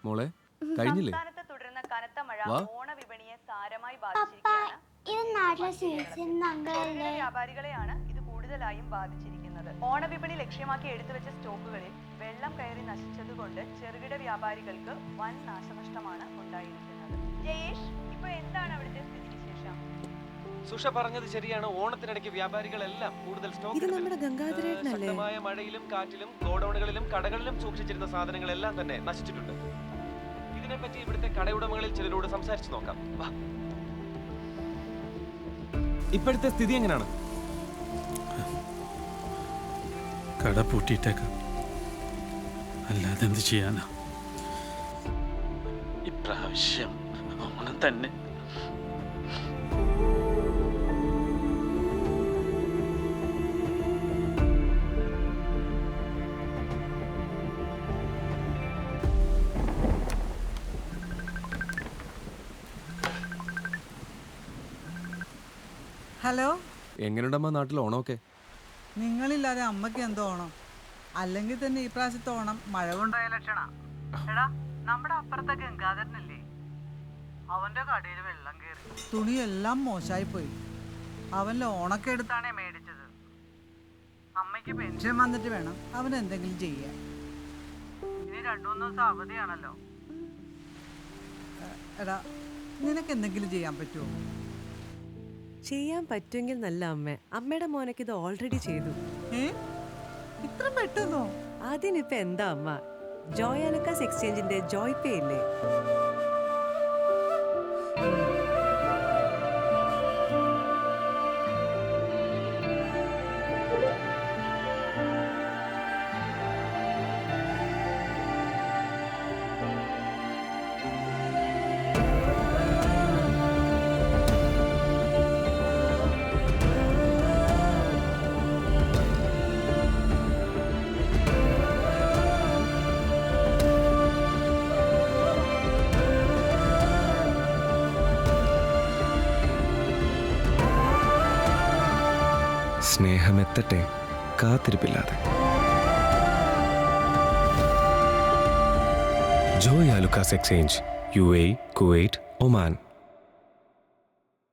മോളെ കഴിഞ്ഞില്ലേ? സംസ്ഥാനത്ത് തുടരുന്ന കനത്ത മഴ ഓണവിപണിയെ സാരമായി ചെറുകിട വ്യാപാരികളെയാണ് ഇത് കൂടുതലായും ബാധിച്ചിരിക്കുന്നത്. ഓണവിപണി ലക്ഷ്യമാക്കി എടുത്തുവെച്ച സ്റ്റോക്കുകളിൽ വെള്ളം കയറി നശിച്ചതുകൊണ്ട് ചെറുകിട വ്യാപാരികൾക്ക് വൻ നാശനഷ്ടമാണ് ഉണ്ടായിരിക്കുന്നത്. ജയേഷ്, ഇപ്പൊ എന്താണ് അവിടുത്തെ സ്ഥിതിവിശേഷം? സുഷ പറഞ്ഞത് ശരിയാണ്. ഓണത്തിനിടയ്ക്ക് വ്യാപാരികളെല്ലാം കൂടുതൽ സ്റ്റോക്ക് ശക്തമായ മഴയിലും കാറ്റിലും ഗോഡൌണുകളിലും കടകളിലും സൂക്ഷിച്ചിരുന്ന സാധനങ്ങളെല്ലാം തന്നെ നശിച്ചിട്ടുണ്ട്. ഇതിനെപ്പറ്റി ഇവിടുത്തെ കടയുടമകളിൽ ചിലരോട് സംസാരിച്ചു നോക്കാം. ഇപ്പോഴത്തെ സ്ഥിതി എങ്ങനെയാണ്? കട പൂട്ടിയിട്ടേക്കാം, അല്ലാതെ എന്ത് ചെയ്യാനാ? ഇപ്രാവശ്യം ഓണം തന്നെ. ഹലോ, എങ്ങനെയുണ്ടമ്മ നാട്ടിൽ ഓണമൊക്കെ? നിങ്ങളില്ലാതെ അമ്മയ്ക്ക് എന്തോ ഓണം? അല്ലെങ്കിൽ തന്നെ ഈ പ്രാവശ്യത്തെ ഓണം മഴ കൊണ്ടായ ലക്ഷണ. എടാ, നമ്മുടെ അപ്പുറത്തെ ഗംഗാധരനല്ലേ, അവന്റെ കടയിൽ വെള്ളം കയറി, തുണിയെല്ലാം മോശമായി പോയി. അവൻ്റെ ഓണൊക്കെ എടുത്താണേ മേടിച്ചത്. അമ്മയ്ക്ക് പെൻഷൻ വന്നിട്ട് വേണം അവൻ എന്തെങ്കിലും ചെയ്യാൻ. ഇനി 2-3 ദിവസം അവധിയാണല്ലോ. എടാ, നിനക്ക് എന്തെങ്കിലും ചെയ്യാൻ പറ്റുമോ? ചെയ്യാൻ പറ്റുമെങ്കിൽ നല്ല അമ്മ. അമ്മയുടെ മോനൊക്കെ ഇത് ഓൾറെഡി ചെയ്തു. ഇത്ര പെട്ടെന്നോ? അതിനിപ്പോ എന്താ അമ്മ, ജോയ് ആലുക്കാസ് എക്സ്ചേഞ്ചിന്റെ ജോയ് പേ ഇല്ലേ? സ്നേഹമെത്തട്ടെ കാത്തിരിപ്പില്ലാതെ. Joy Alukkas exchange, UAE, Kuwait, Oman.